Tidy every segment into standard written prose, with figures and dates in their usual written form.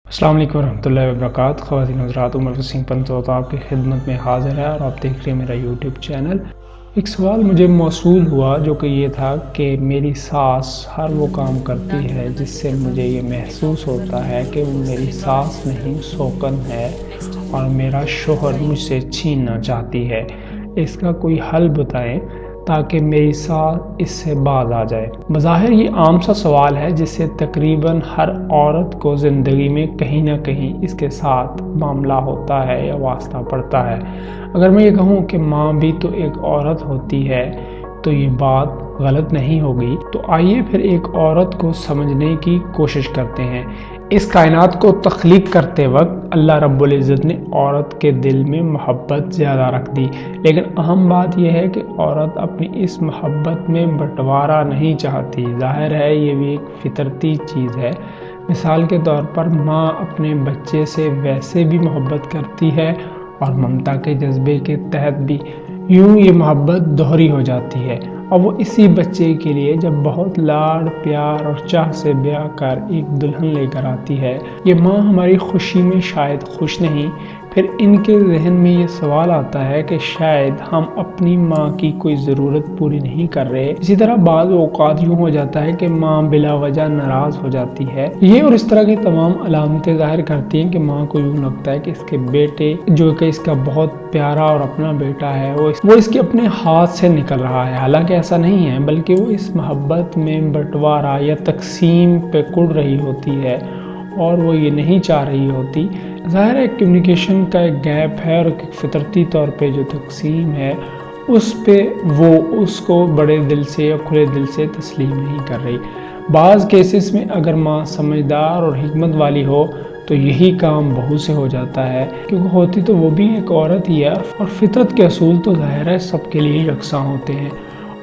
السلام علیکم ورحمۃ اللہ وبرکاتہ۔ خواتین حضرات، عمر وسیم پنت آپ کی خدمت میں حاضر ہے اور آپ دیکھ رہے ہیں میرا یوٹیوب چینل۔ ایک سوال مجھے موصول ہوا جو کہ یہ تھا کہ میری ساس ہر وہ کام کرتی ہے جس سے مجھے یہ محسوس ہوتا ہے کہ وہ میری ساس نہیں سوکن ہے اور میرا شوہر مجھ سے چھیننا چاہتی ہے۔ اس کا کوئی حل بتائیں تاکہ میری ساس اس سے باز آ جائے۔ بظاہر یہ عام سا سوال ہے جس سے تقریباً ہر عورت کو زندگی میں کہیں نہ کہیں اس کے ساتھ معاملہ ہوتا ہے یا واسطہ پڑتا ہے۔ اگر میں یہ کہوں کہ ماں بھی تو ایک عورت ہوتی ہے تو یہ بات غلط نہیں ہوگی۔ تو آئیے پھر ایک عورت کو سمجھنے کی کوشش کرتے ہیں۔ اس کائنات کو تخلیق کرتے وقت اللہ رب العزت نے عورت کے دل میں محبت زیادہ رکھ دی، لیکن اہم بات یہ ہے کہ عورت اپنی اس محبت میں بٹوارا نہیں چاہتی۔ ظاہر ہے یہ بھی ایک فطرتی چیز ہے۔ مثال کے طور پر ماں اپنے بچے سے ویسے بھی محبت کرتی ہے اور ممتا کے جذبے کے تحت بھی، یوں یہ محبت دوہری ہو جاتی ہے اور وہ اسی بچے کے لیے جب بہت لاڑ پیار اور چاہ سے بیاہ کر ایک دلہن لے کر آتی ہے۔ یہ ماں ہماری خوشی میں شاید خوش نہیں، پھر ان کے ذہن میں یہ سوال آتا ہے کہ شاید ہم اپنی ماں کی کوئی ضرورت پوری نہیں کر رہے۔ اسی طرح بعض اوقات یوں ہو جاتا ہے کہ ماں بلا وجہ ناراض ہو جاتی ہے۔ یہ اور اس طرح کی تمام علامتیں ظاہر کرتی ہیں کہ ماں کو یوں لگتا ہے کہ اس کے بیٹے جو کہ اس کا بہت پیارا اور اپنا بیٹا ہے وہ اس کے اپنے ہاتھ سے نکل رہا ہے۔ حالانکہ ایسا نہیں ہے، بلکہ وہ اس محبت میں بٹوارا یا تقسیم پہ کڑ رہی ہوتی ہے اور وہ یہ نہیں چاہ رہی ہوتی۔ ظاہر ہے کمیونیکیشن کا ایک گیپ ہے اور ایک فطرتی طور پہ جو تقسیم ہے اس پہ وہ اس کو بڑے دل سے یا کھلے دل سے تسلیم نہیں کر رہی۔ بعض کیسز میں اگر ماں سمجھدار اور حکمت والی ہو تو یہی کام بہو سے ہو جاتا ہے، کیونکہ ہوتی تو وہ بھی ایک عورت ہی ہے اور فطرت کے اصول تو ظاہر ہے سب کے لیے یکساں ہوتے ہیں۔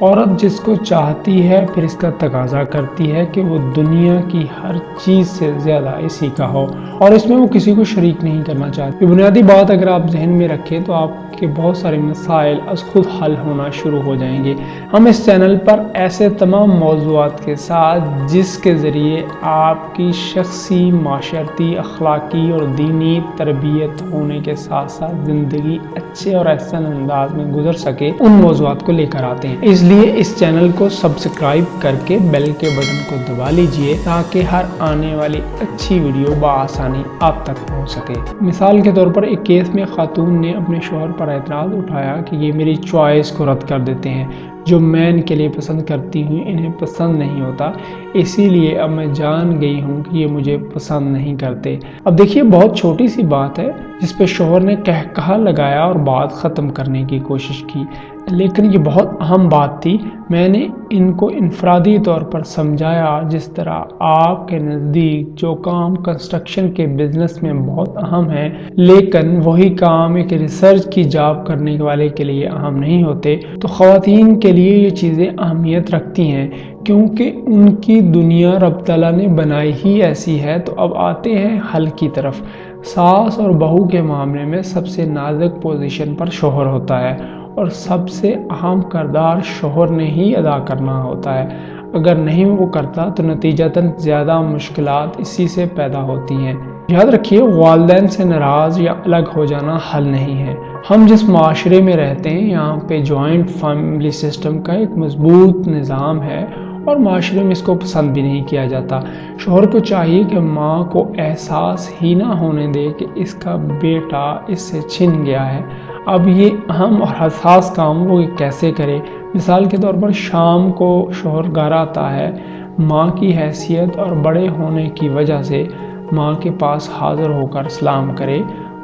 عورت جس کو چاہتی ہے پھر اس کا تقاضا کرتی ہے کہ وہ دنیا کی ہر چیز سے زیادہ اسی کا ہو اور اس میں وہ کسی کو شریک نہیں کرنا چاہتی۔ یہ بنیادی بات اگر آپ ذہن میں رکھیں تو آپ کے بہت سارے مسائل از خود حل ہونا شروع ہو جائیں گے۔ ہم اس چینل پر ایسے تمام موضوعات کے ساتھ جس کے ذریعے آپ کی شخصی، معاشرتی، اخلاقی اور دینی تربیت ہونے کے ساتھ ساتھ زندگی اچھے اور احسن انداز میں گزر سکے، ان موضوعات کو لے کر آتے ہیں۔ اس لیے اس چینل کو سبسکرائب کر کے بیل کے بٹن کو دبا لیجئے تاکہ ہر آنے والی اچھی ویڈیو بآسانی آپ تک پہنچ سکے۔ مثال کے طور پر ایک کیس میں خاتون نے اپنے شوہر پر اعتراض اٹھایا کہ یہ میری چوائس کو رد کر دیتے ہیں، جو میں ان کے لیے پسند کرتی ہوں انہیں پسند نہیں ہوتا، اسی لیے اب میں جان گئی ہوں کہ یہ مجھے پسند نہیں کرتے۔ اب دیکھیے بہت چھوٹی سی بات ہے جس پہ شوہر نے کہا لگایا اور بات ختم کرنے کی کوشش کی، لیکن یہ بہت اہم بات تھی۔ میں نے ان کو انفرادی طور پر سمجھایا جس طرح آپ کے نزدیک جو کام کنسٹرکشن کے بزنس میں بہت اہم ہے لیکن وہی کام ایک ریسرچ کی جاب کرنے والے کے لیے اہم نہیں ہوتے، تو خواتین کے لیے یہ چیزیں اہمیت رکھتی ہیں کیونکہ ان کی دنیا رب تعالیٰ نے بنائی ہی ایسی ہے۔ تو اب آتے ہیں حل کی طرف۔ ساس اور بہو کے معاملے میں سب سے نازک پوزیشن پر شوہر ہوتا ہے اور سب سے اہم کردار شوہر نے ہی ادا کرنا ہوتا ہے۔ اگر نہیں وہ کرتا تو نتیجتاً زیادہ مشکلات اسی سے پیدا ہوتی ہیں۔ یاد رکھیے والدین سے ناراض یا الگ ہو جانا حل نہیں ہے۔ ہم جس معاشرے میں رہتے ہیں یہاں پہ جوائنٹ فیملی سسٹم کا ایک مضبوط نظام ہے اور معاشرے میں اس کو پسند بھی نہیں کیا جاتا۔ شوہر کو چاہیے کہ ماں کو احساس ہی نہ ہونے دے کہ اس کا بیٹا اس سے چھن گیا ہے۔ اب یہ اہم اور حساس کام وہ کیسے کرے؟ مثال کے طور پر شام کو شوہر گھر آتا ہے، ماں کی حیثیت اور بڑے ہونے کی وجہ سے ماں کے پاس حاضر ہو کر سلام کرے،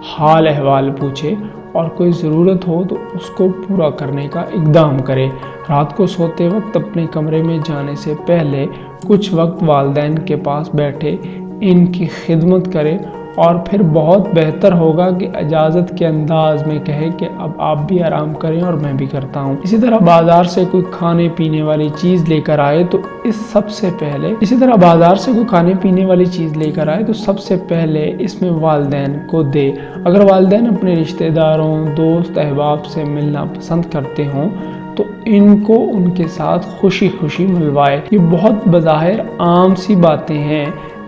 حال احوال پوچھے اور کوئی ضرورت ہو تو اس کو پورا کرنے کا اقدام کرے۔ رات کو سوتے وقت اپنے کمرے میں جانے سے پہلے کچھ وقت والدین کے پاس بیٹھے ان کی خدمت کرے اور پھر بہت بہتر ہوگا کہ اجازت کے انداز میں کہے کہ اب آپ بھی آرام کریں اور میں بھی کرتا ہوں۔ اسی طرح بازار سے کوئی کھانے پینے والی چیز لے کر آئے تو سب سے پہلے اس میں والدین کو دے۔ اگر والدین اپنے رشتہ داروں، دوست، احباب سے ملنا پسند کرتے ہوں تو ان کو ان کے ساتھ خوشی خوشی ملوائے۔ یہ بہت بظاہر عام سی باتیں ہیں